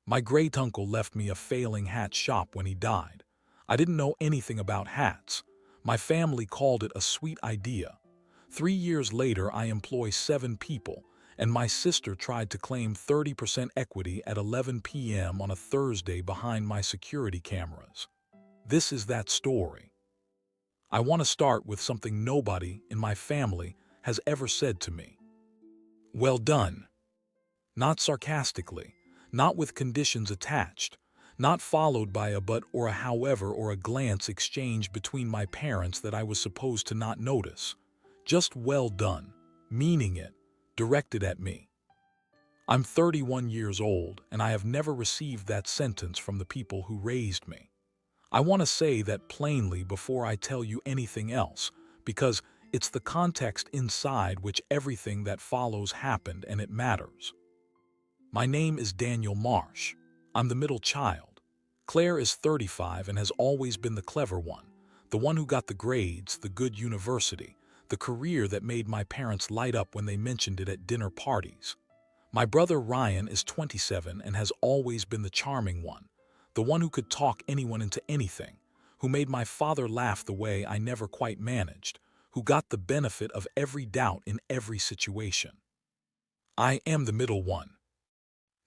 My great-uncle left me a failing hat shop when he died. I didn't know anything about hats. My family called it a sweet idea. 3 years later, I employ 7 people, and my sister tried to claim 30% equity at 11 p.m. on a Thursday behind my security cameras. This is that story. I want to start with something nobody in my family has ever said to me. Well done. Not sarcastically, not with conditions attached, not followed by a but or a however or a glance exchanged between my parents that I was supposed to not notice. Just well done, meaning it, directed at me. I'm 31 years old, and I have never received that sentence from the people who raised me. I want to say that plainly before I tell you anything else, because it's the context inside which everything that follows happened, and it matters. My name is Daniel Marsh. I'm the middle child. Claire is 35 and has always been the clever one, the one who got the grades, the good university, the career that made my parents light up when they mentioned it at dinner parties. My brother Ryan is 27 and has always been the charming one, the one who could talk anyone into anything, who made my father laugh the way I never quite managed, who got the benefit of every doubt in every situation. I am the middle one.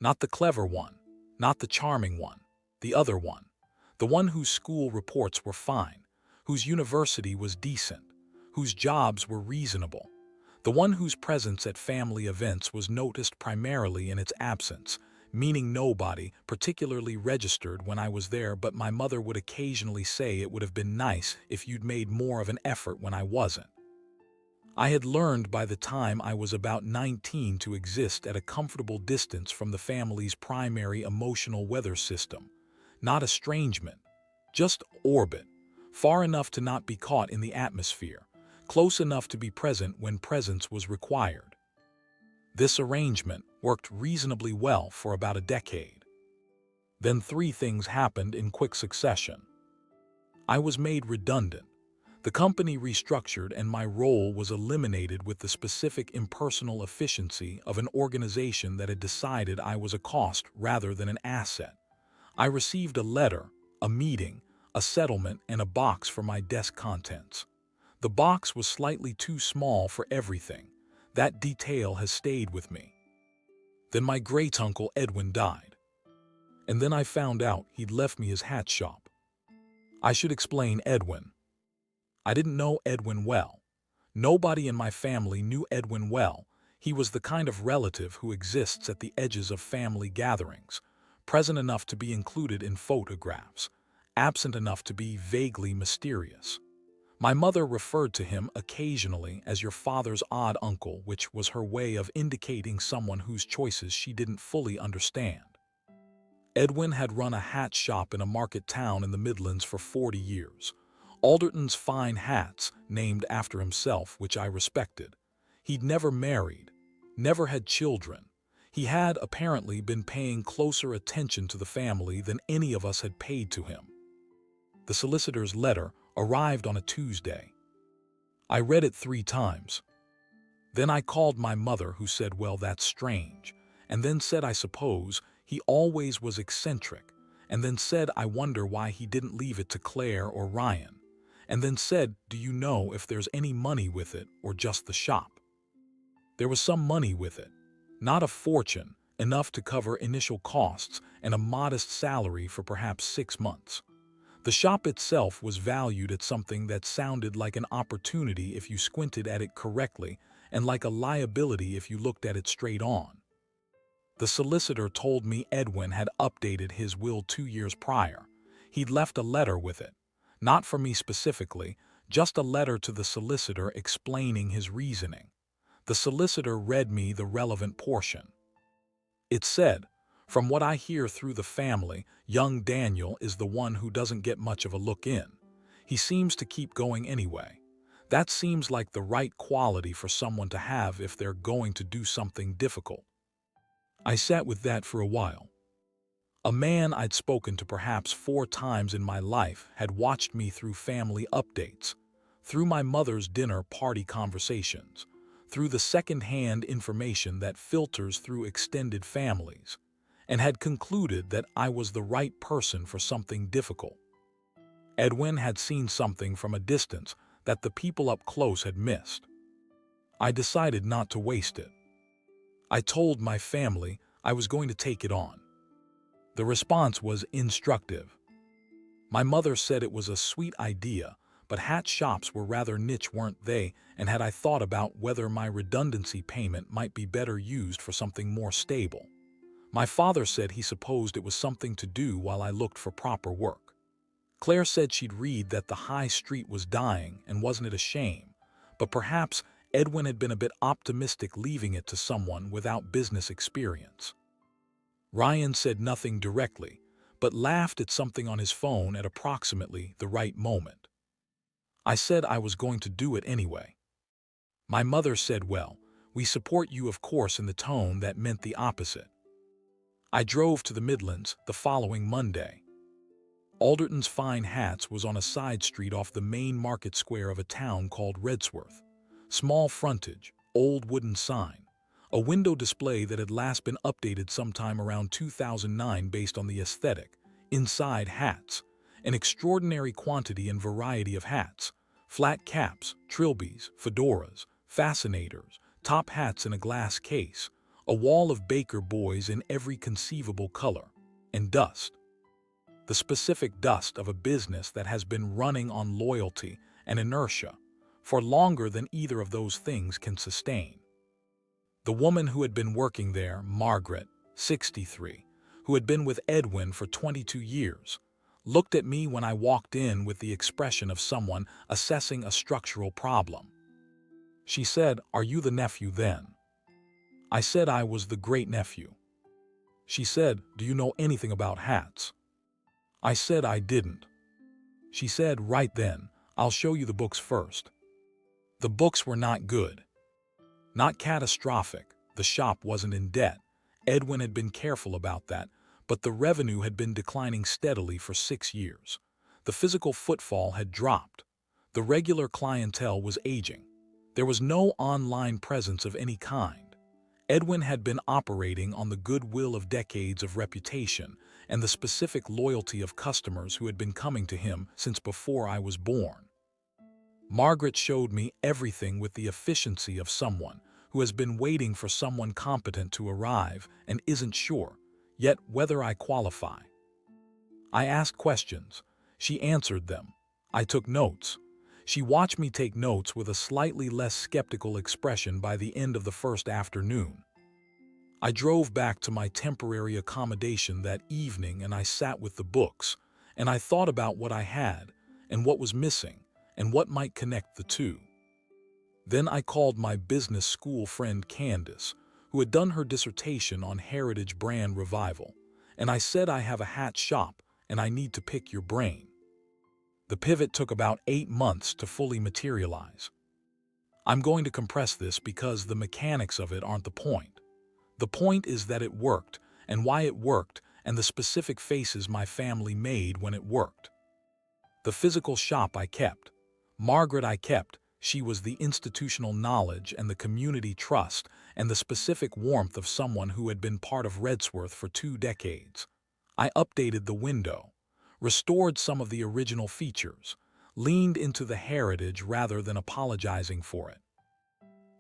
Not the clever one, not the charming one, the other one, the one whose school reports were fine, whose university was decent, whose jobs were reasonable, the one whose presence at family events was noticed primarily in its absence, meaning nobody particularly registered when I was there, but my mother would occasionally say it would have been nice if you'd made more of an effort when I wasn't. I had learned by the time I was about 19 to exist at a comfortable distance from the family's primary emotional weather system. Not estrangement, just orbit, far enough to not be caught in the atmosphere, close enough to be present when presence was required. This arrangement worked reasonably well for about a decade. Then 3 things happened in quick succession. I was made redundant. The company restructured and my role was eliminated with the specific impersonal efficiency of an organization that had decided I was a cost rather than an asset. I received a letter, a meeting, a settlement, and a box for my desk contents. The box was slightly too small for everything. That detail has stayed with me. Then my great-uncle Edwin died. And then I found out he'd left me his hat shop. I should explain Edwin. I didn't know Edwin well. Nobody in my family knew Edwin well. He was the kind of relative who exists at the edges of family gatherings, present enough to be included in photographs, absent enough to be vaguely mysterious. My mother referred to him occasionally as your father's odd uncle, which was her way of indicating someone whose choices she didn't fully understand. Edwin had run a hat shop in a market town in the Midlands for 40 years. Alderton's Fine Hats, named after himself, which I respected. He'd never married, never had children. He had apparently been paying closer attention to the family than any of us had paid to him. The solicitor's letter arrived on a Tuesday. I read it 3 times. Then I called my mother, who said, "Well, that's strange," and then said, "I suppose he always was eccentric," and then said, "I wonder why he didn't leave it to Claire or Ryan," and then said, "Do you know if there's any money with it or just the shop?" There was some money with it. Not a fortune, enough to cover initial costs and a modest salary for perhaps 6 months. The shop itself was valued at something that sounded like an opportunity if you squinted at it correctly, and like a liability if you looked at it straight on. The solicitor told me Edwin had updated his will 2 years prior. He'd left a letter with it. Not for me specifically, just a letter to the solicitor explaining his reasoning. The solicitor read me the relevant portion. It said, "From what I hear through the family, young Daniel is the one who doesn't get much of a look in. He seems to keep going anyway. That seems like the right quality for someone to have if they're going to do something difficult." I sat with that for a while. A man I'd spoken to perhaps 4 times in my life had watched me through family updates, through my mother's dinner party conversations, through the second-hand information that filters through extended families, and had concluded that I was the right person for something difficult. Edwin had seen something from a distance that the people up close had missed. I decided not to waste it. I told my family I was going to take it on. The response was instructive. My mother said it was a sweet idea, but hat shops were rather niche, weren't they, and had I thought about whether my redundancy payment might be better used for something more stable. My father said he supposed it was something to do while I looked for proper work. Claire said she'd read that the high street was dying and wasn't it a shame, but perhaps Edwin had been a bit optimistic leaving it to someone without business experience. Ryan said nothing directly, but laughed at something on his phone at approximately the right moment. I said I was going to do it anyway. My mother said, "Well, we support you of course," in the tone that meant the opposite. I drove to the Midlands the following Monday. Alderton's Fine Hats was on a side street off the main market square of a town called Redsworth. Small frontage, old wooden sign, a window display that had last been updated sometime around 2009 based on the aesthetic. Inside, hats, an extraordinary quantity and variety of hats, flat caps, trilbies, fedoras, fascinators, top hats in a glass case, a wall of baker boys in every conceivable color, and dust. The specific dust of a business that has been running on loyalty and inertia for longer than either of those things can sustain. The woman who had been working there, Margaret, 63, who had been with Edwin for 22 years, looked at me when I walked in with the expression of someone assessing a structural problem. She said, "Are you the nephew then?" I said I was the great-nephew. She said, "Do you know anything about hats?" I said I didn't. She said, "Right then, I'll show you the books first." The books were not good. Not catastrophic, the shop wasn't in debt. Edwin had been careful about that, but the revenue had been declining steadily for 6 years. The physical footfall had dropped. The regular clientele was aging. There was no online presence of any kind. Edwin had been operating on the goodwill of decades of reputation and the specific loyalty of customers who had been coming to him since before I was born. Margaret showed me everything with the efficiency of someone who has been waiting for someone competent to arrive and isn't sure yet whether I qualify. I asked questions. She answered them. I took notes. She watched me take notes with a slightly less skeptical expression by the end of the first afternoon. I drove back to my temporary accommodation that evening and I sat with the books, and I thought about what I had and what was missing and what might connect the two. Then I called my business school friend Candace, who had done her dissertation on heritage brand revival, and I said I have a hat shop and I need to pick your brain. The pivot took about 8 months to fully materialize. I'm going to compress this because the mechanics of it aren't the point. The point is that it worked, and why it worked, and the specific faces my family made when it worked. The physical shop I kept. Margaret I kept. She was the institutional knowledge and the community trust and the specific warmth of someone who had been part of Redsworth for 2 decades. I updated the window, restored some of the original features, leaned into the heritage rather than apologizing for it.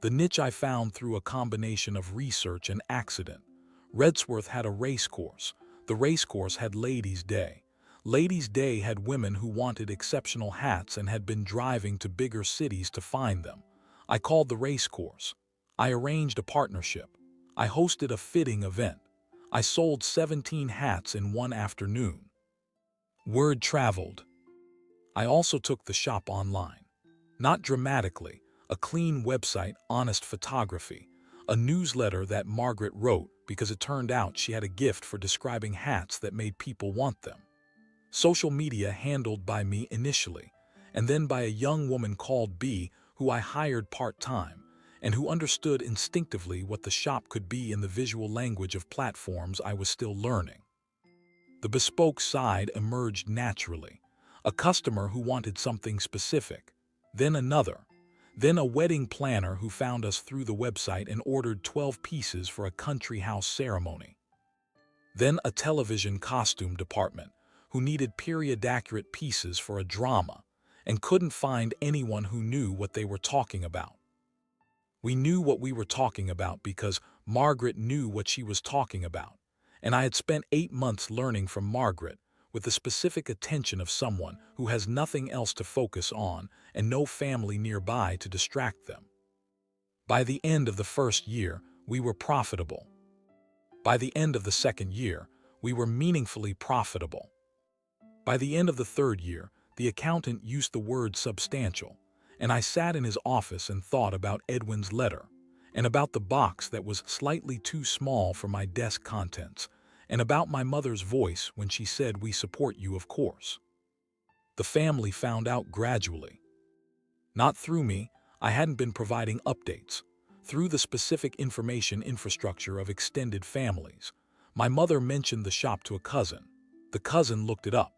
The niche I found through a combination of research and accident. Redsworth had a racecourse. The racecourse had Ladies' Day. Ladies' Day had women who wanted exceptional hats and had been driving to bigger cities to find them. I called the racecourse. I arranged a partnership. I hosted a fitting event. I sold 17 hats in one afternoon. Word traveled. I also took the shop online. Not dramatically, a clean website, honest photography, a newsletter that Margaret wrote because it turned out she had a gift for describing hats that made people want them. Social media handled by me initially, and then by a young woman called B, who I hired part-time, and who understood instinctively what the shop could be in the visual language of platforms I was still learning. The bespoke side emerged naturally. A customer who wanted something specific, then another, then a wedding planner who found us through the website and ordered 12 pieces for a country house ceremony. Then a television costume department who needed period-accurate pieces for a drama and couldn't find anyone who knew what they were talking about. We knew what we were talking about because Margaret knew what she was talking about, and I had spent 8 months learning from Margaret with the specific attention of someone who has nothing else to focus on and no family nearby to distract them. By the end of the first year, we were profitable. By the end of the second year, we were meaningfully profitable. By the end of the third year, the accountant used the word substantial, and I sat in his office and thought about Edwin's letter, and about the box that was slightly too small for my desk contents, and about my mother's voice when she said, "We support you, of course." The family found out gradually. Not through me, I hadn't been providing updates. Through the specific information infrastructure of extended families. My mother mentioned the shop to a cousin. The cousin looked it up.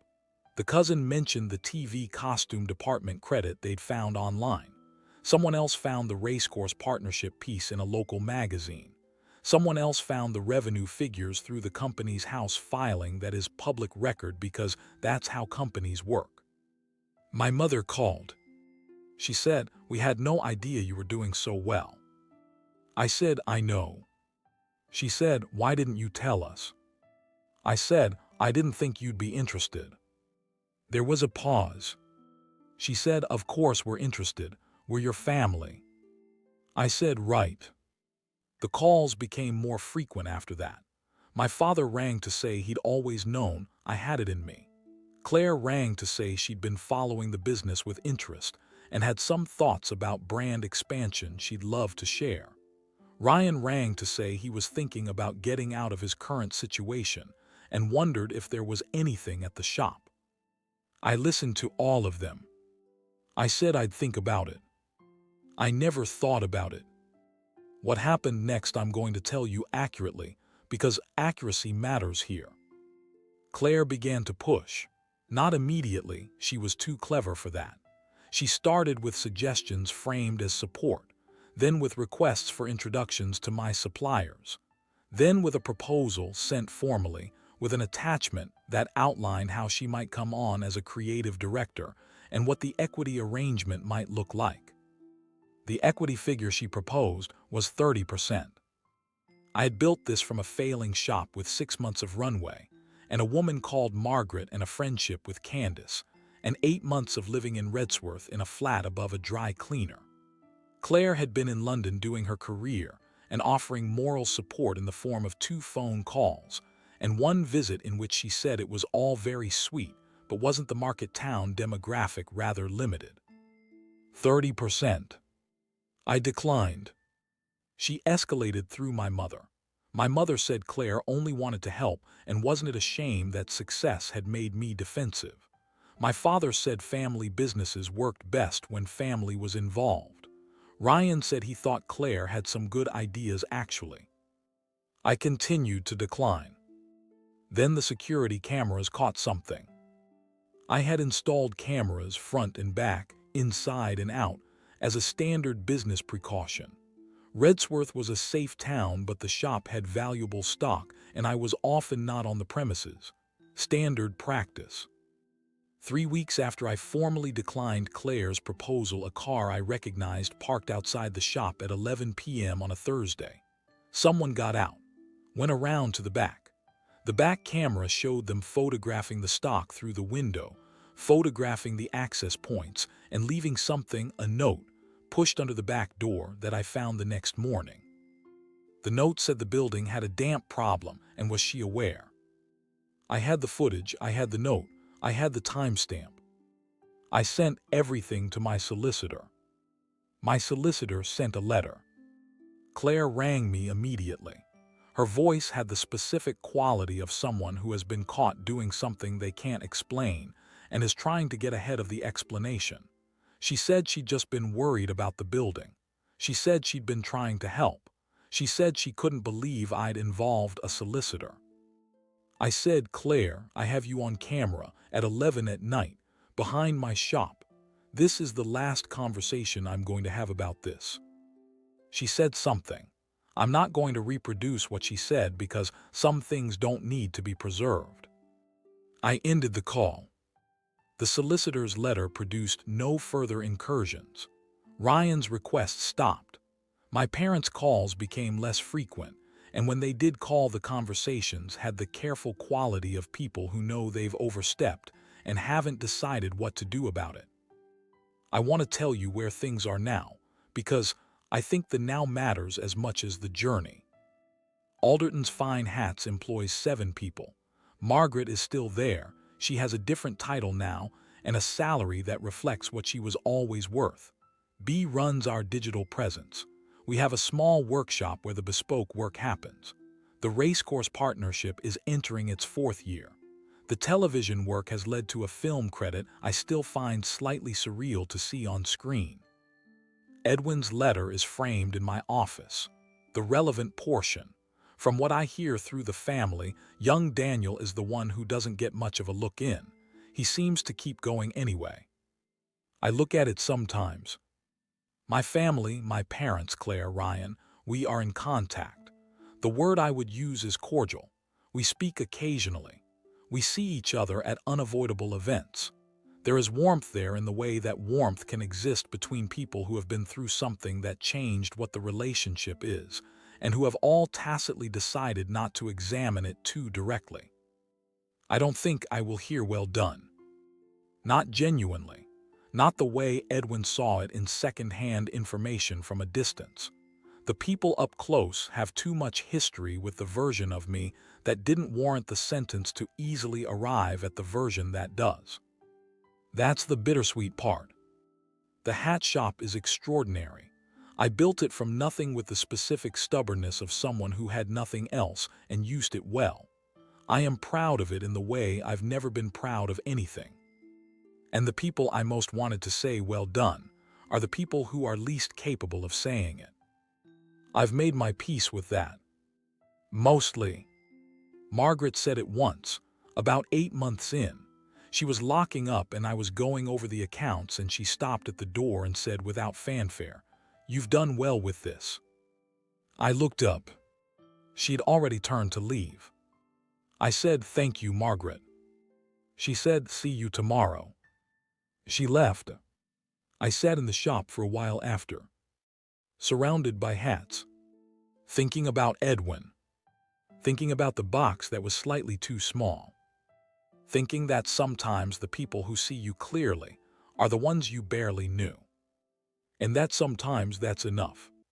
The cousin mentioned the TV costume department credit they'd found online. Someone else found the racecourse partnership piece in a local magazine. Someone else found the revenue figures through the company's house filing that is public record because that's how companies work. My mother called. She said, "We had no idea you were doing so well." I said, "I know." She said, "Why didn't you tell us?" I said, "I didn't think you'd be interested." There was a pause. She said, "Of course we're interested. We're your family." I said, "Right." The calls became more frequent after that. My father rang to say he'd always known I had it in me. Claire rang to say she'd been following the business with interest and had some thoughts about brand expansion she'd love to share. Ryan rang to say he was thinking about getting out of his current situation and wondered if there was anything at the shop. I listened to all of them. I said I'd think about it. I never thought about it. What happened next I'm going to tell you accurately, because accuracy matters here. Claire began to push. Not immediately, she was too clever for that. She started with suggestions framed as support, then with requests for introductions to my suppliers, then with a proposal sent formally, with an attachment that outlined how she might come on as a creative director and what the equity arrangement might look like. The equity figure she proposed was 30%. I had built this from a failing shop with 6 months of runway, and a woman called Margaret and a friendship with Candace, and 8 months of living in Redsworth in a flat above a dry cleaner. Claire had been in London doing her career and offering moral support in the form of 2 phone calls, and 1 visit in which she said it was all very sweet, but wasn't the market town demographic rather limited. 30%. I declined. She escalated through my mother. My mother said Claire only wanted to help, and wasn't it a shame that success had made me defensive. My father said family businesses worked best when family was involved. Ryan said he thought Claire had some good ideas actually. I continued to decline. Then the security cameras caught something. I had installed cameras front and back, inside and out, as a standard business precaution. Redsworth was a safe town, but the shop had valuable stock, and I was often not on the premises. Standard practice. 3 weeks after I formally declined Claire's proposal, a car I recognized parked outside the shop at 11 p.m. on a Thursday. Someone got out, went around to the back. The back camera showed them photographing the stock through the window, photographing the access points, and leaving something, a note, pushed under the back door that I found the next morning. The note said the building had a damp problem, and was she aware? I had the footage, I had the note, I had the timestamp. I sent everything to my solicitor. My solicitor sent a letter. Claire rang me immediately. Her voice had the specific quality of someone who has been caught doing something they can't explain and is trying to get ahead of the explanation. She said she'd just been worried about the building. She said she'd been trying to help. She said she couldn't believe I'd involved a solicitor. I said, "Claire, I have you on camera at 11 at night, behind my shop. This is the last conversation I'm going to have about this." She said something. I'm not going to reproduce what she said because some things don't need to be preserved. I ended the call. The solicitor's letter produced no further incursions. Ryan's request stopped. My parents' calls became less frequent, and when they did call, the conversations had the careful quality of people who know they've overstepped and haven't decided what to do about it. I want to tell you where things are now, because I think the now matters as much as the journey. Alderton's Fine Hats employs 7 people. Margaret is still there. She has a different title now and a salary that reflects what she was always worth. B runs our digital presence. We have a small workshop where the bespoke work happens. The racecourse partnership is entering its 4th year. The television work has led to a film credit I still find slightly surreal to see on screen. Edwin's letter is framed in my office. The relevant portion. From what I hear through the family, young Daniel is the one who doesn't get much of a look in. He seems to keep going anyway. I look at it sometimes. My family, my parents, Claire, Ryan, we are in contact. The word I would use is cordial. We speak occasionally. We see each other at unavoidable events. There is warmth there in the way that warmth can exist between people who have been through something that changed what the relationship is, and who have all tacitly decided not to examine it too directly. I don't think I will hear well done. Not genuinely. Not the way Edwin saw it in second-hand information from a distance. The people up close have too much history with the version of me that didn't warrant the sentence to easily arrive at the version that does. That's the bittersweet part. The hat shop is extraordinary. I built it from nothing with the specific stubbornness of someone who had nothing else and used it well. I am proud of it in the way I've never been proud of anything. And the people I most wanted to say well done are the people who are least capable of saying it. I've made my peace with that. Mostly. Margaret said it once, about 8 months in. She was locking up and I was going over the accounts, and she stopped at the door and said without fanfare, "You've done well with this." I looked up. She'd already turned to leave. I said, "Thank you, Margaret." She said, "See you tomorrow." She left. I sat in the shop for a while after, surrounded by hats, thinking about Edwin, thinking about the box that was slightly too small, thinking that sometimes the people who see you clearly are the ones you barely knew, and that sometimes that's enough.